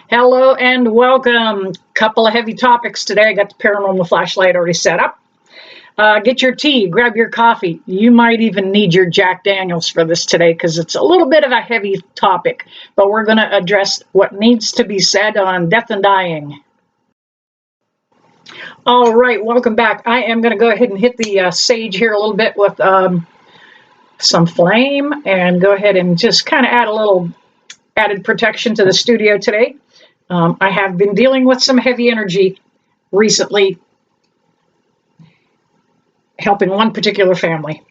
Hello and welcome. Couple of heavy topics today. I got the paranormal flashlight already set up. Get your tea, grab your coffee. You might even need your Jack Daniels for this today because it's a little bit of a heavy topic, but we're going to address what needs to be said on death and dying. All right, welcome back. I am going to go ahead and hit the sage here a little bit with some flame and go ahead and just kind of add a little added protection to the studio today. I have been dealing with some heavy energy recently, helping one particular family.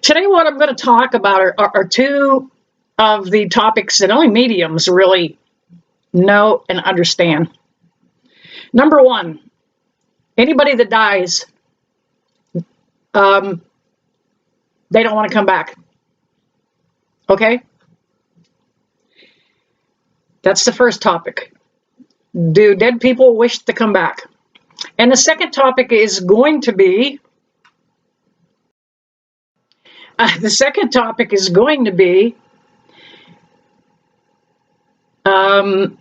Today, what I'm going to talk about are two of the topics that only mediums really know and understand. Number one, anybody that dies, they don't want to come back. Okay? That's the first topic. Do dead people wish to come back? And the second topic is going to be dying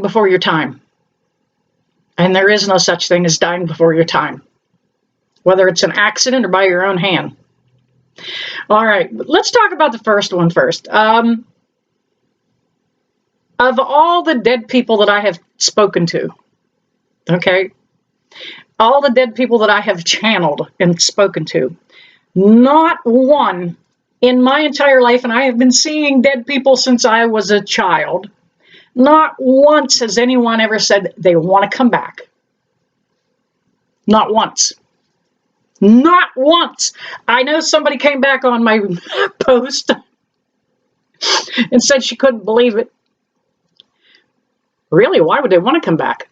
before your time. And there is no such thing as dying before your time, whether it's an accident or by your own hand. All right, let's talk about the first one first. Of all the dead people that I have spoken to, okay, all the dead people that I have channeled and spoken to, not one in my entire life, and I have been seeing dead people since I was a child, not once has anyone ever said they want to come back. Not once. Not once. I know somebody came back on my post and said she couldn't believe it. Really? Why would they want to come back?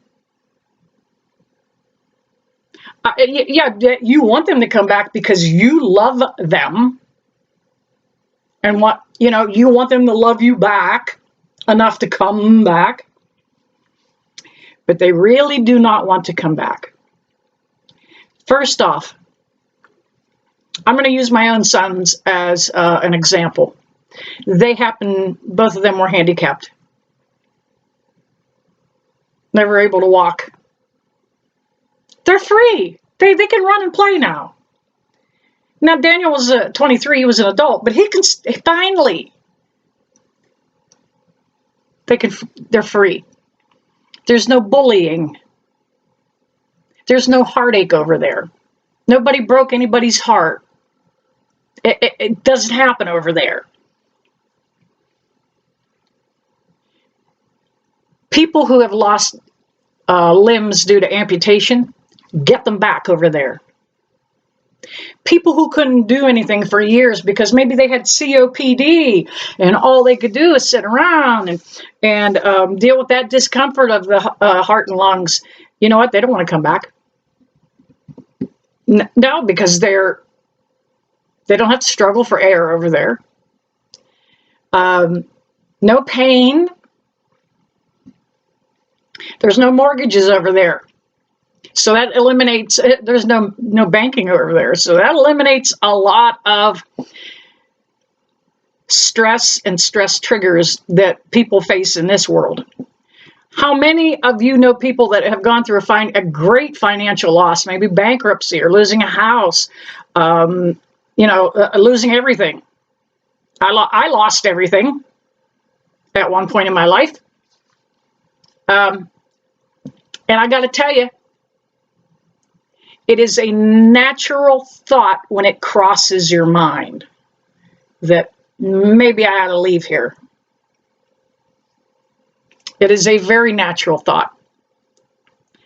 Yeah, you want them to come back because you love them and you want them to love you back enough to come back, but they really do not want to come back. First off, I'm going to use my own sons as an example. Both of them were handicapped. Never able to walk. They're free. They can run and play now. Now, Daniel was 23. He was an adult, but he can finally. They're free. There's no bullying. There's no heartache over there. Nobody broke anybody's heart. It doesn't happen over there. People who have lost limbs due to amputation, get them back over there. People who couldn't do anything for years because maybe they had COPD and all they could do is sit around and deal with that discomfort of the heart and lungs. You know what? They don't want to come back. No, because they don't have to struggle for air over there. No pain. There's no mortgages over there. So that eliminates, there's no banking over there. So that eliminates a lot of stress and stress triggers that people face in this world. How many of you know people that have gone through a great financial loss, maybe bankruptcy or losing a house, losing everything? I lost everything at one point in my life. And I got to tell you, it is a natural thought when it crosses your mind that maybe I ought to leave here. It is a very natural thought.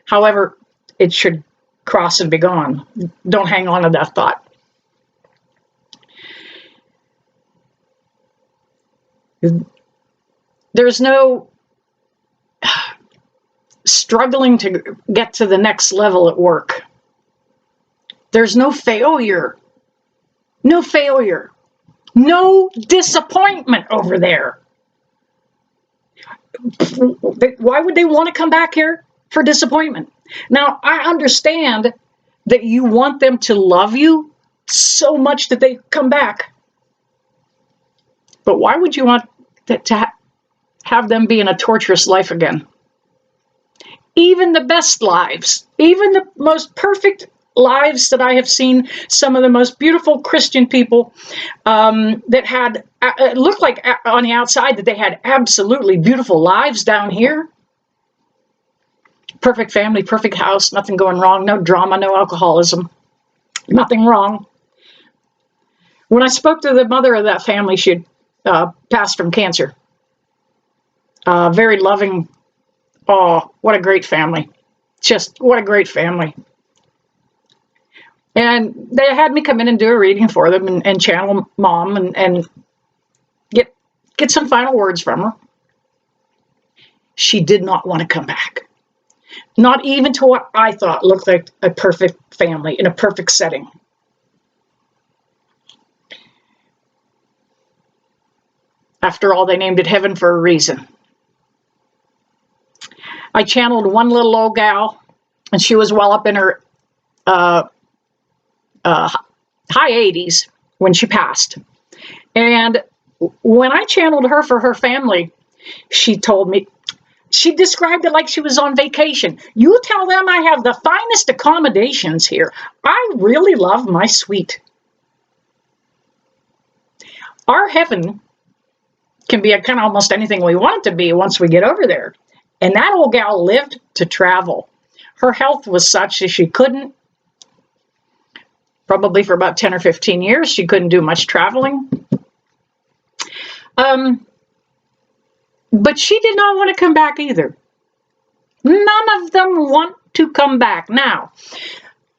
However, it should cross and be gone. Don't hang on to that thought. There's no struggling to get to the next level at work. There's no failure. No failure. No disappointment over there. Why would they want to come back here for disappointment? Now, I understand that you want them to love you so much that they come back. But why would you want that to have them be in a torturous life again. Even the best lives, even the most perfect lives that I have seen, some of the most beautiful Christian people that had, it looked like on the outside that they had absolutely beautiful lives down here. Perfect family, perfect house, nothing going wrong, no drama, no alcoholism, nothing wrong. When I spoke to the mother of that family, she had passed from cancer. Very loving. Oh, what a great family. Just what a great family. And they had me come in and do a reading for them and channel mom and get some final words from her. She did not want to come back. Not even to what I thought looked like a perfect family in a perfect setting. After all, they named it heaven for a reason. I channeled one little old gal, and she was well up in her high 80s when she passed. And when I channeled her for her family, she told me, she described it like she was on vacation. You tell them I have the finest accommodations here. I really love my suite. Our heaven can be kind of almost anything we want it to be once we get over there. And that old gal lived to travel. Her health was such that she couldn't, probably for about 10 or 15 years, she couldn't do much traveling. But she did not want to come back either. None of them want to come back. Now,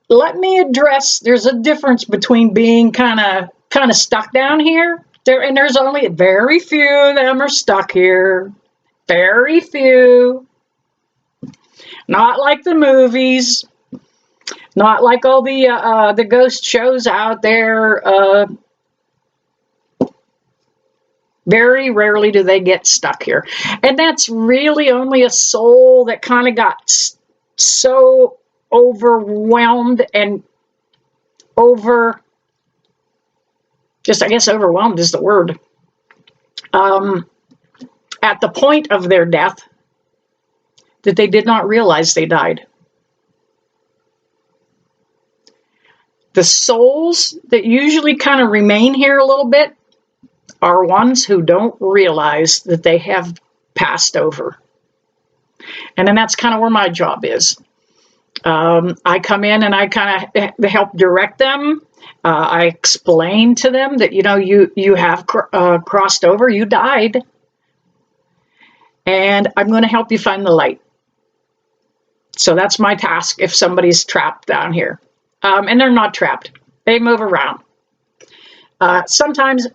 let me address, there's a difference between being kind of stuck down here. And there's only very few of them are stuck here. Very few. Not like the movies. Not like all the ghost shows out there. Very rarely do they get stuck here. And that's really only a soul that kind of got so overwhelmed and I guess overwhelmed is the word. At the point of their death, that they did not realize they died. The souls that usually kind of remain here a little bit are ones who don't realize that they have passed over. And then that's kind of where my job is. I come in and I kind of help direct them. I explain to them that, you have crossed over, you died. And I'm going to help you find the light. So that's my task if somebody's trapped down here. And they're not trapped. They move around. Sometimes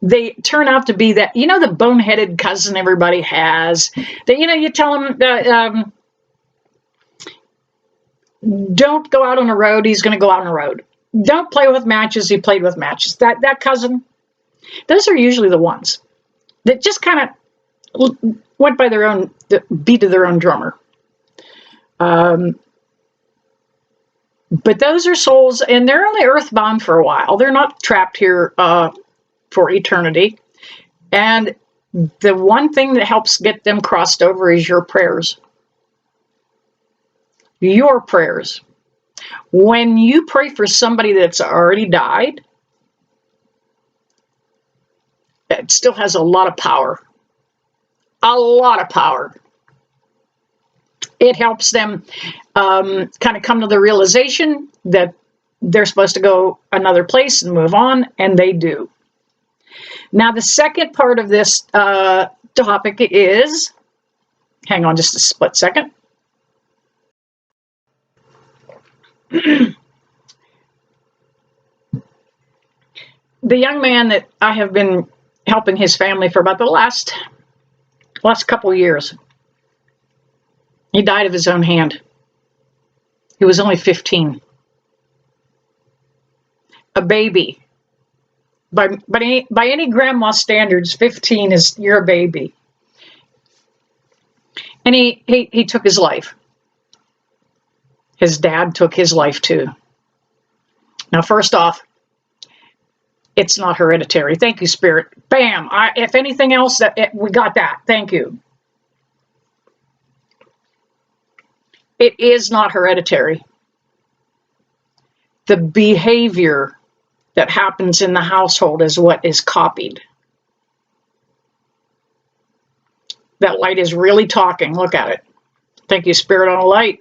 they turn out to be that, the boneheaded cousin everybody has. That, you tell them that, don't go out on the road, he's going to go out on the road. Don't play with matches, he played with matches. That cousin, those are usually the ones that just kind of went by their own beat of their own drummer. But those are souls, and they're only earthbound for a while. They're not trapped here for eternity. And the one thing that helps get them crossed over is your prayers. Your prayers. When you pray for somebody that's already died, it still has a lot of power. A lot of power. It helps them kind of come to the realization that they're supposed to go another place and move on, and they do. Now, the second part of this topic is, hang on just a split second. The young man that I have been helping his family for about the last couple of years, he died of his own hand. He was only 15. A baby. By any grandma standards, 15 is, you're a baby. And he took his life. His dad took his life too. Now, first off, It's not hereditary. Thank you, Spirit. Bam. If anything else, we got that. Thank you. It is not hereditary. The behavior that happens in the household is what is copied. That light is really talking. Look at it. Thank you, Spirit on a light.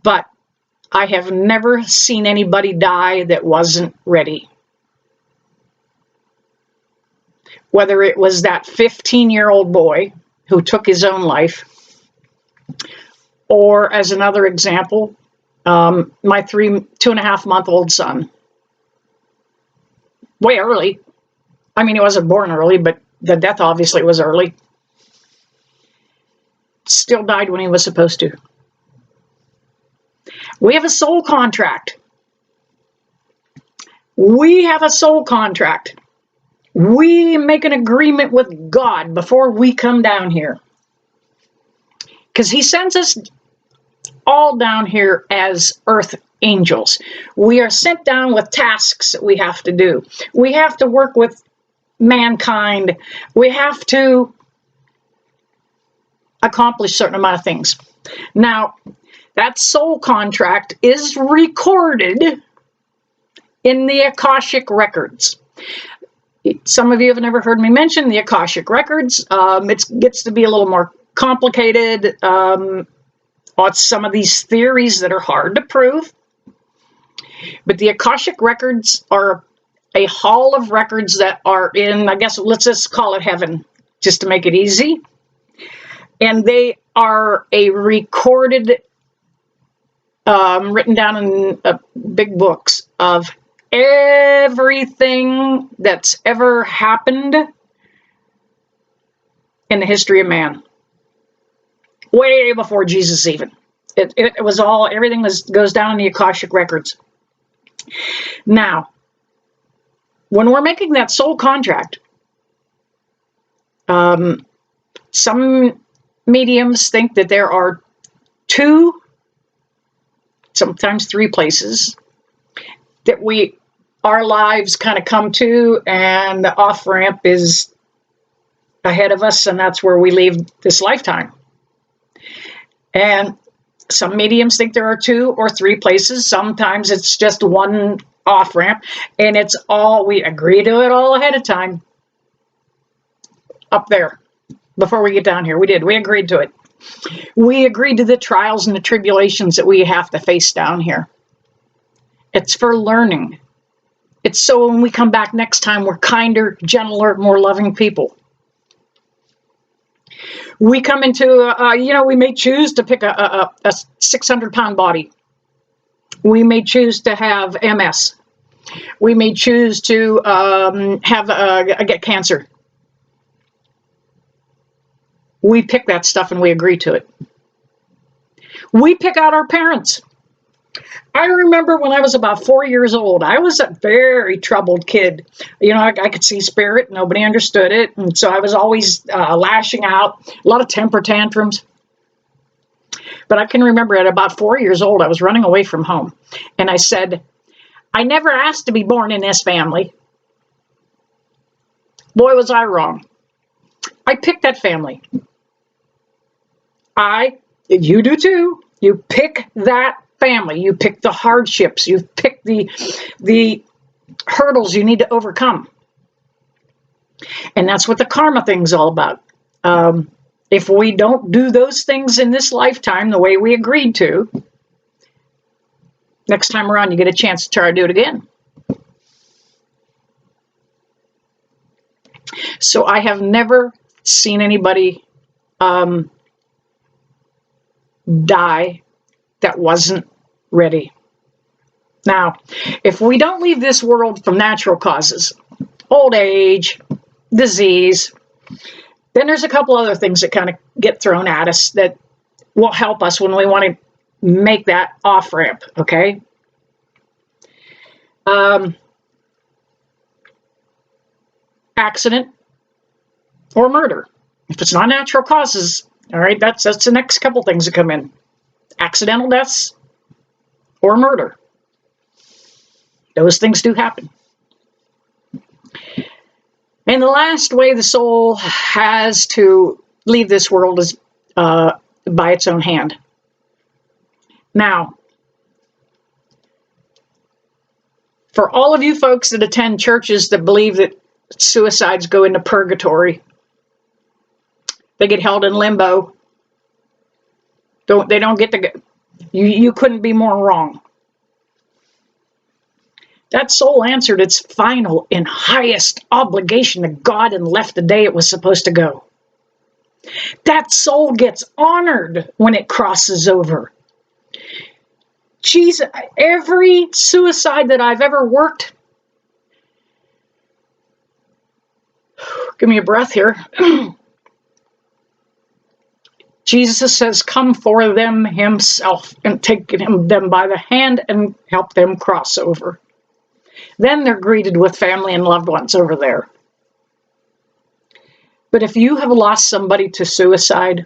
But I have never seen anybody die that wasn't ready. Whether it was that 15-year-old boy who took his own life, or as another example, my 2.5-month-old son. Way early. I mean, he wasn't born early, but the death obviously was early. Still died when he was supposed to. We have a soul contract. We have a soul contract. We make an agreement with God before we come down here. Because he sends us all down here as earth angels. We are sent down with tasks that we have to do. We have to work with mankind. We have to accomplish a certain amount of things. Now, that soul contract is recorded in the Akashic records. Some of you have never heard me mention the Akashic records. It gets to be a little more complicated. Some of these theories that are hard to prove. But the Akashic records are a hall of records that are in, I guess, let's just call it heaven, just to make it easy. And they are a recorded, written down in big books of everything that's ever happened in the history of man. Way before Jesus even. It was all, everything goes down in the Akashic records. Now, when we're making that soul contract, some mediums think that there are 2, sometimes 3 places that our lives kind of come to, and the off-ramp is ahead of us, and that's where we leave this lifetime. And some mediums think there are 2 or 3 places. Sometimes it's just one off-ramp, and it's all, we agree to it all ahead of time. Up there, before we get down here, we agreed to it. We agreed to the trials and the tribulations that we have to face down here. It's for learning. It's so when we come back next time, we're kinder, gentler, more loving people. We come into, we may choose to pick a 600-pound body. We may choose to have MS. We may choose to get cancer. We pick that stuff and we agree to it. We pick out our parents. I remember when I was about 4 years old, I was a very troubled kid. I could see spirit. Nobody understood it. And so I was always lashing out, a lot of temper tantrums. But I can remember at about 4 years old, I was running away from home. And I said, I never asked to be born in this family. Boy, was I wrong. I picked that family. You do too. You pick that family. You pick the hardships. You pick the hurdles you need to overcome. And that's what the karma thing's all about. If we don't do those things in this lifetime the way we agreed to, next time around you get a chance to try to do it again. So I have never seen anybody die that wasn't ready. Now, if we don't leave this world from natural causes, old age, disease, then there's a couple other things that kind of get thrown at us that will help us when we want to make that off-ramp, okay? Accident or murder. If it's not natural causes, all right, that's the next couple things that come in. Accidental deaths or murder. Those things do happen. And the last way the soul has to leave this world is by its own hand. Now, for all of you folks that attend churches that believe that suicides go into purgatory, they get held in limbo. They don't get to go. You couldn't be more wrong. That soul answered its final and highest obligation to God and left the day it was supposed to go. That soul gets honored when it crosses over. Jesus, every suicide that I've ever worked, give me a breath here. Jesus says, come for them himself and take them by the hand and help them cross over. Then they're greeted with family and loved ones over there. But if you have lost somebody to suicide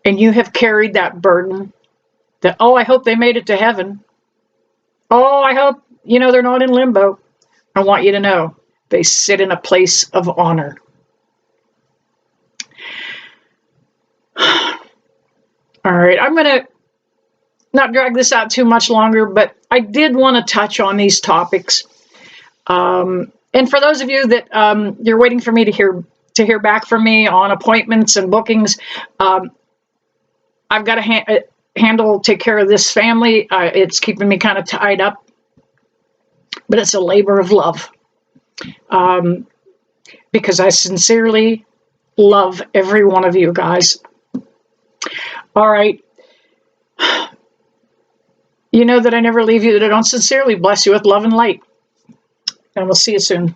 and you have carried that burden that, oh, I hope they made it to heaven. Oh, I hope, they're not in limbo. I want you to know they sit in a place of honor. All right, I'm going to not drag this out too much longer, but I did want to touch on these topics. And for those of you that you're waiting for me to hear back from me on appointments and bookings, I've got to take care of this family. It's keeping me kind of tied up, but it's a labor of love, because I sincerely love every one of you guys. All right. You know that I never leave you, that I don't sincerely bless you with love and light. And we'll see you soon.